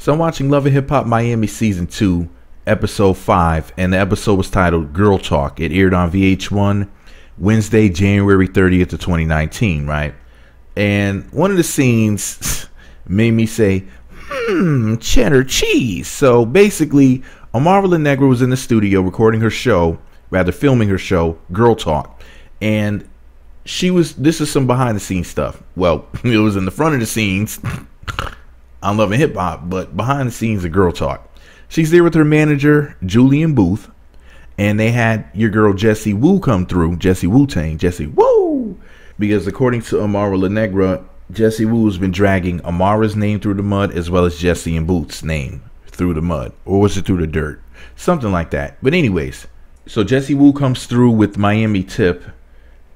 So I'm watching Love and Hip Hop Miami Season 2, Episode 5, and the episode was titled Girl Talk. It aired on VH1 Wednesday, January 30th of 2019, right? And one of the scenes made me say, cheddar cheese. So basically, Amara La Negra was in the studio recording her show, rather filming her show, Girl Talk. And this is some behind the scenes stuff. Well, it was in the front of the scenes on Love and Hip Hop, but behind the scenes of Girl Talk. She's there with her manager, Julian Booth, and they had your girl Jessie Woo come through, Jessie Wu-Tang, Jessie Woo, because according to Amara La Negra, Jessie Woo has been dragging Amara's name through the mud as well as Jessie and Booth's name through the mud, or was it through the dirt? Something like that. But anyways, so Jessie Woo comes through with Miami Tip,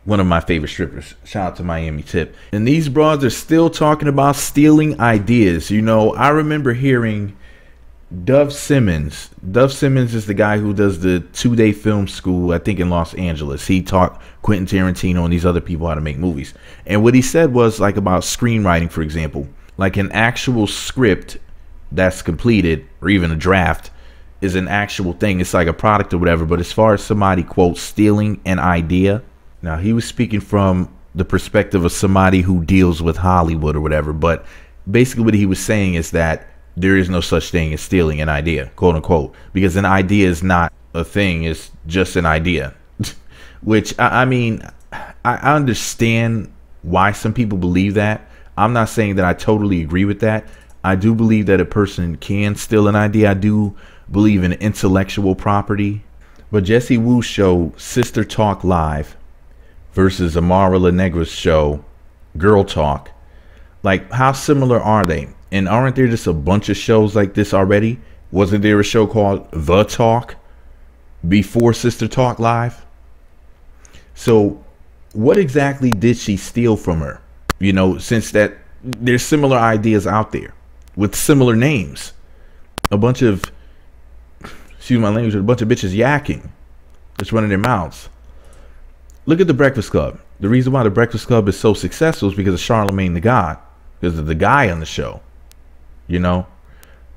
one of my favorite strippers. Shout out to Miami Tip. And these broads are still talking about stealing ideas. You know, I remember hearing Dove Simmons. Dove Simmons is the guy who does the 2-day film school, I think in Los Angeles. He taught Quentin Tarantino and these other people how to make movies. And what he said was like about screenwriting, for example, like an actual script that's completed or even a draft is an actual thing. It's like a product or whatever. But as far as somebody, quote, stealing an idea, now, he was speaking from the perspective of somebody who deals with Hollywood or whatever, but basically what he was saying is that there is no such thing as stealing an idea, quote unquote, because an idea is not a thing, it's just an idea. Which, I mean, I understand why some people believe that. I'm not saying that I totally agree with that. I do believe that a person can steal an idea. I do believe in intellectual property. But Jessie Woo's show, Sister Talk Live, versus Amara La Negra's show, Girl Talk. Like, how similar are they? And aren't there just a bunch of shows like this already? Wasn't there a show called The Talk before Sister Talk Live? So what exactly did she steal from her? You know, since that there's similar ideas out there with similar names. A bunch of, excuse my language, a bunch of bitches yakking, just running their mouths. Look at The Breakfast Club. The reason why The Breakfast Club is so successful is because of Charlamagne the God, because of the guy on the show, you know.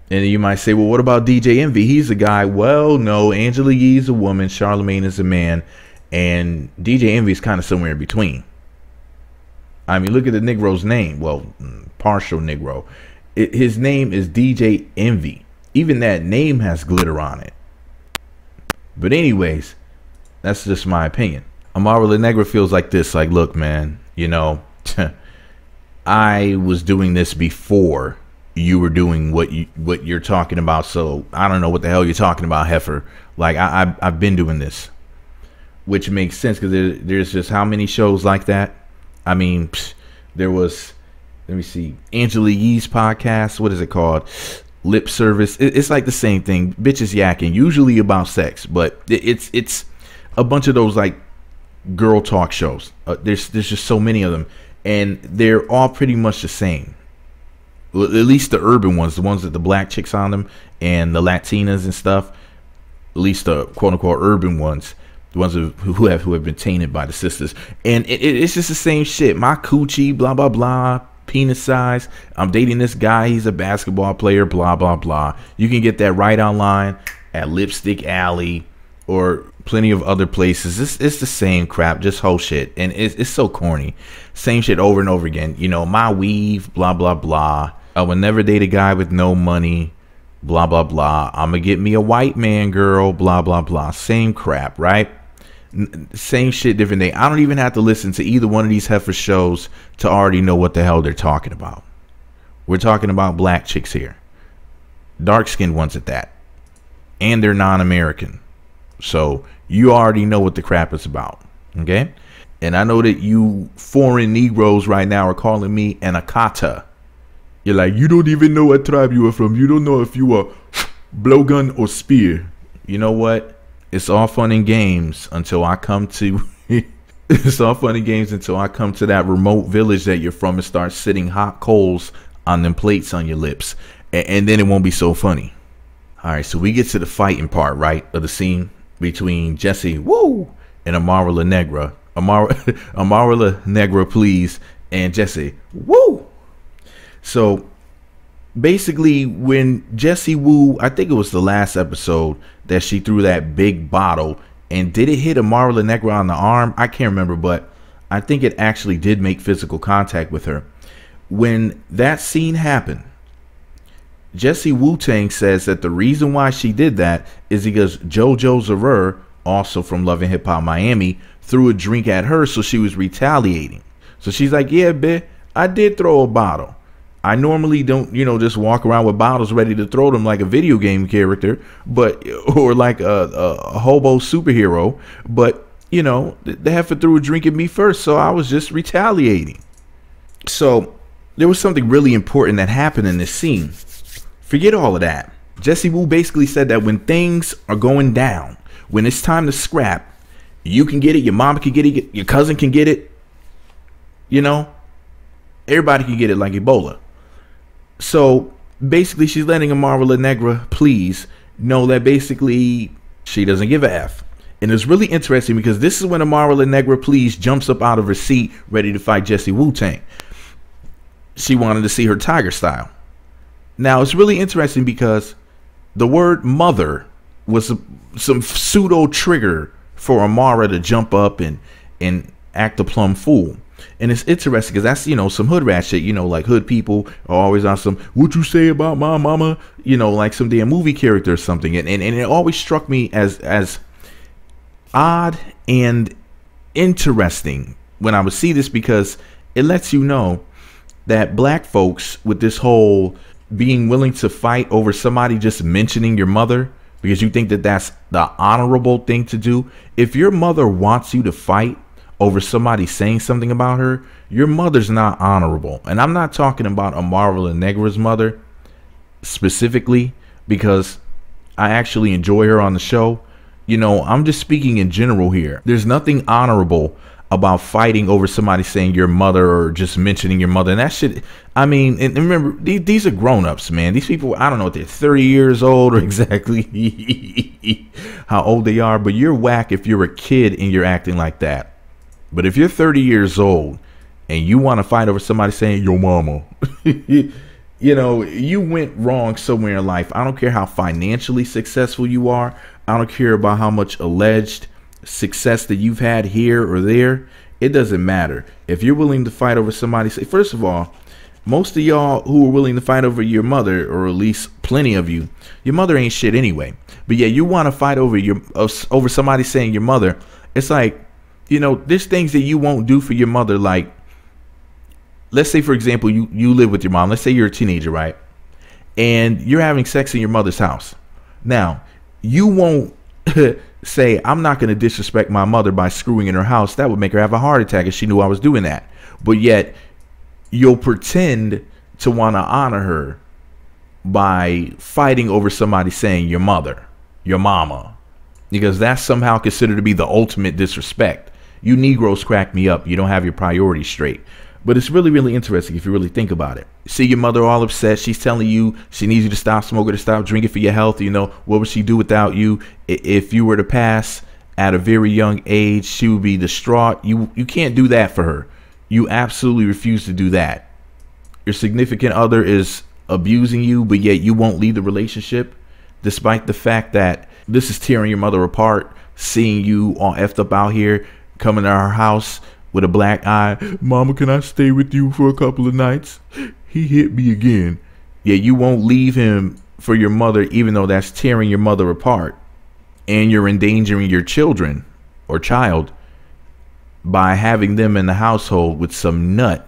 And you might say, well, what about DJ Envy? He's a guy. Well, no, Angela Yee's a woman, Charlamagne is a man, and DJ Envy is kind of somewhere in between. I mean, look at the Negro's name. Well, partial Negro. His name is DJ Envy. Even that name has glitter on it. But anyways, that's just my opinion. Amara La Negra feels like this, like, look, man, you know, I was doing this before you were doing what you're talking about, so I don't know what the hell you're talking about, heifer. Like, I've been doing this, which makes sense because there's just how many shows like that. I mean, there was, let me see, Angela Yee's podcast. What is it called? Lip Service. It's like the same thing. Bitches yakking, usually about sex, but it's a bunch of those like girl talk shows. There's just so many of them, and they're all pretty much the same. Well, at least the urban ones, the ones with the black chicks on them and the Latinas and stuff. At least the quote unquote urban ones, the ones who have been tainted by the sisters. And it's just the same shit. My coochie, blah blah blah, penis size. I'm dating this guy. He's a basketball player. Blah blah blah. You can get that right online at Lipstick Alley or plenty of other places. It's the same crap, just whole shit, and it's so corny. Same shit over and over again. You know, my weave, blah blah blah. I would never date a guy with no money, blah blah blah. I'm gonna get me a white man, girl, blah blah blah. Same crap, right? Same shit, different day. I don't even have to listen to either one of these heifer shows to already know what the hell they're talking about. We're talking about black chicks here, dark-skinned ones at that, and they're non-American. So you already know what the crap is about, okay? And I know that you foreign Negroes right now are calling me an Akata. You're like, you don't even know what tribe you are from. You don't know if you are blowgun or spear. You know what? It's all fun and games until I come to it's all fun and games until I come to that remote village that you're from and start sitting hot coals on them plates on your lips. And then it won't be so funny. All right, so we get to the fighting part, right, of the scene between Jessie Woo and Amara La Negra. Amara La Negra, please, and Jessie Woo. So basically when Jessie Woo, I think it was the last episode that she threw that big bottle, and did it hit Amara La Negra on the arm? I can't remember, but I think it actually did make physical contact with her. When that scene happened, Jessie Wu-Tang says that the reason why she did that is because JoJo Zerur, also from Love and Hip Hop Miami, threw a drink at her, so she was retaliating. So she's like, yeah, bitch, I did throw a bottle. I normally don't, just walk around with bottles ready to throw them like a video game character, but or like a hobo superhero. But, the heifer threw a drink at me first, so I was just retaliating. So there was something really important that happened in this scene. Forget all of that. Jessie Woo basically said that when things are going down, when it's time to scrap, you can get it, your mama can get it, your cousin can get it, everybody can get it like Ebola. So basically she's letting Amara La Negra please know that basically she doesn't give a F. And it's really interesting because this is when Amara La Negra please jumps up out of her seat ready to fight Jessie Wu-Tang. She wanted to see her Tiger Style. Now it's really interesting because the word mother was some pseudo trigger for Amara to jump up and act a plumb fool. And it's interesting because that's, some hood rat shit, like hood people are always on some, what you say about my mama, like some damn movie character or something. And it always struck me as odd and interesting when I would see this, because it lets you know that black folks with this whole being willing to fight over somebody just mentioning your mother because you think that that's the honorable thing to do. If your mother wants you to fight over somebody saying something about her, your mother's not honorable. And I'm not talking about Amara La Negra's mother specifically, because I actually enjoy her on the show. I'm just speaking in general here. There's nothing honorable about fighting over somebody saying your mother or just mentioning your mother. And that shit, and remember, these are grown-ups, man. These people, I don't know if they're 30 years old or exactly how old they are, but you're whack if you're a kid and you're acting like that. But if you're 30 years old and you want to fight over somebody saying your mama, you went wrong somewhere in life. I don't care how financially successful you are. I don't care about how much alleged success that you've had here or there. It doesn't matter. If you're willing to fight over somebody, say, first of all, most of y'all who are willing to fight over your mother, or at least plenty of you, your mother ain't shit anyway. But yeah, you want to fight over somebody saying your mother. It's like, there's things that you won't do for your mother. Like, let's say, for example, you live with your mom. Let's say you're a teenager, right? And you're having sex in your mother's house. Now, you won't say, I'm not going to disrespect my mother by screwing in her house. That would make her have a heart attack if she knew I was doing that. But yet, you'll pretend to want to honor her by fighting over somebody saying your mother, your mama, because that's somehow considered to be the ultimate disrespect. You Negroes crack me up. You don't have your priorities straight. But it's really, really interesting if you really think about it. See your mother all upset. She's telling you she needs you to stop smoking, to stop drinking for your health. What would she do without you? If you were to pass at a very young age, she would be distraught. You can't do that for her. You absolutely refuse to do that. Your significant other is abusing you, but yet you won't leave the relationship, despite the fact that this is tearing your mother apart, seeing you all effed up out here, coming to our house with a black eye. Mama, can I stay with you for a couple of nights? He hit me again. Yeah, you won't leave him for your mother, even though that's tearing your mother apart. And you're endangering your children or child by having them in the household with some nut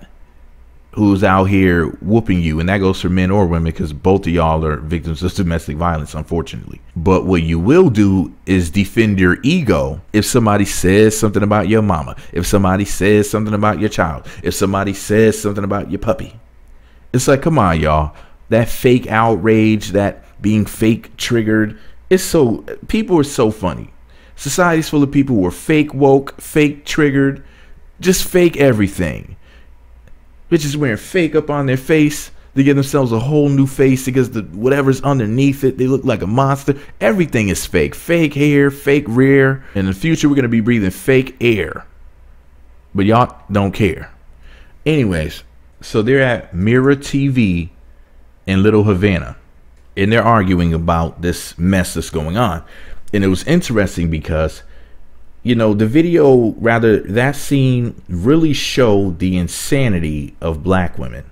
who's out here whooping you. And that goes for men or women, because both of y'all are victims of domestic violence, unfortunately. But what you will do is defend your ego if somebody says something about your mama, if somebody says something about your child, if somebody says something about your puppy. It's like, come on, y'all. That fake outrage, that being fake triggered, people are so funny. Society's full of people who are fake woke, fake triggered, just fake everything. Bitches wearing fake up on their face. They give themselves a whole new face because whatever's underneath it, they look like a monster. Everything is fake. Fake hair, fake rear. In the future, we're going to be breathing fake air. But y'all don't care. Anyways, so they're at Mirror TV in Little Havana, and they're arguing about this mess that's going on. And it was interesting because, you know, the video, rather, that scene really showed the insanity of black women,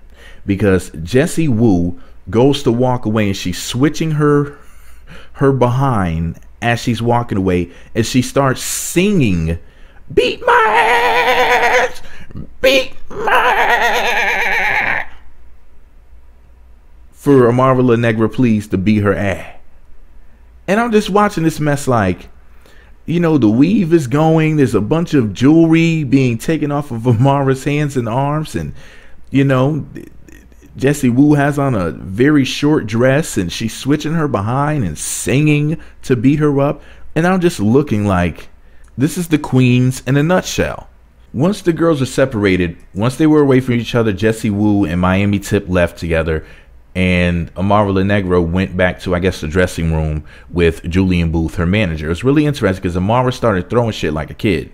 because Jessie Woo goes to walk away and she's switching her behind as she's walking away, and she starts singing, "Beat my ass, beat my ass," for Amara La Negra Please to beat her ass. And I'm just watching this mess like, you know, the weave is going, there's a bunch of jewelry being taken off of Amara's hands and arms, and, you know, Jessie Woo has on a very short dress and she's switching her behind and singing to beat her up. And I'm just looking like, this is the Queens in a nutshell. Once the girls are separated, once they were away from each other, Jessie Woo and Miami Tip left together, and Amara La Negra went back to, I guess, the dressing room with Julian Booth, her manager. It was really interesting because Amara started throwing shit like a kid.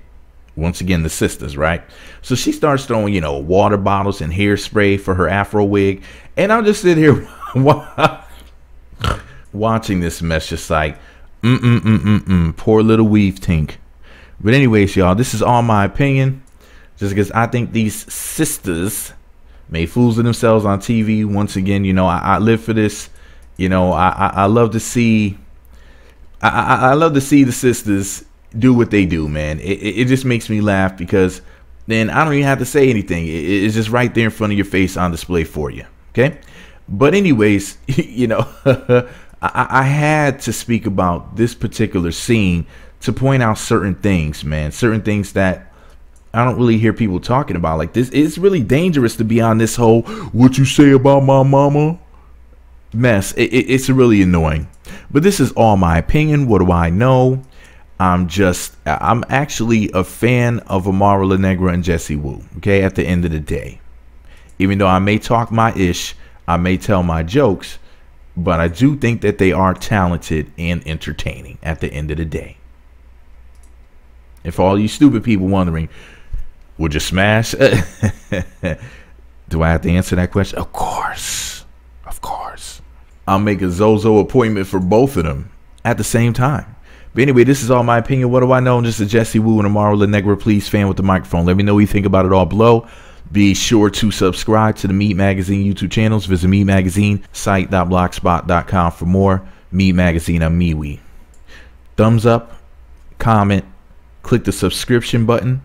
Once again, the sisters, right? So she starts throwing, you know, water bottles and hairspray for her Afro wig. And I'll just sit here watching this mess, just like, poor little weave tink. But anyways, y'all, this is all my opinion, just because I think these sisters made fools of themselves on TV. Once again, you know, I live for this. You know, I love to see, I love to see the sisters do what they do, man. It just makes me laugh, because then I don't even have to say anything. It's just right there in front of your face on display for you. Okay. But anyways, you know, I had to speak about this particular scene to point out certain things, man, certain things that I don't really hear people talking about. Like this, it's really dangerous to be on this whole "what you say about my mama" mess. It's really annoying. But this is all my opinion. What do I know? I'm actually a fan of Amara La Negra and Jessie Woo. Okay, at the end of the day, even though I may talk my ish, I may tell my jokes, but I do think that they are talented and entertaining at the end of the day. And for all you stupid people wondering, would you smash? Do I have to answer that question? Of course. Of course. I'll make a Zozo appointment for both of them at the same time. But anyway, this is all my opinion. What do I know? I'm just a Jessie Woo and Amara La Negra Please fan with the microphone. Let me know what you think about it all below. Be sure to subscribe to the Meat Magazine YouTube channels. Visit Meat Magazine site.blogspot.com for more. Meat Magazine, I'm MeWe. Thumbs up, comment, click the subscription button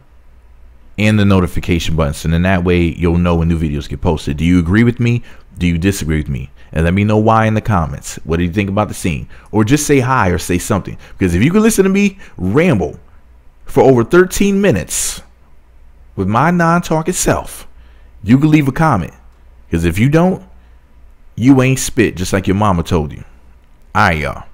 and the notification buttons, and then that way you'll know when new videos get posted. Do you agree with me? Do you disagree with me? And let me know why in the comments. What do you think about the scene? Or just say hi or say something. Because if you can listen to me ramble for over 13 minutes with my non-talking self, you can leave a comment. Because if you don't, you ain't spit, just like your mama told you. All right, y'all.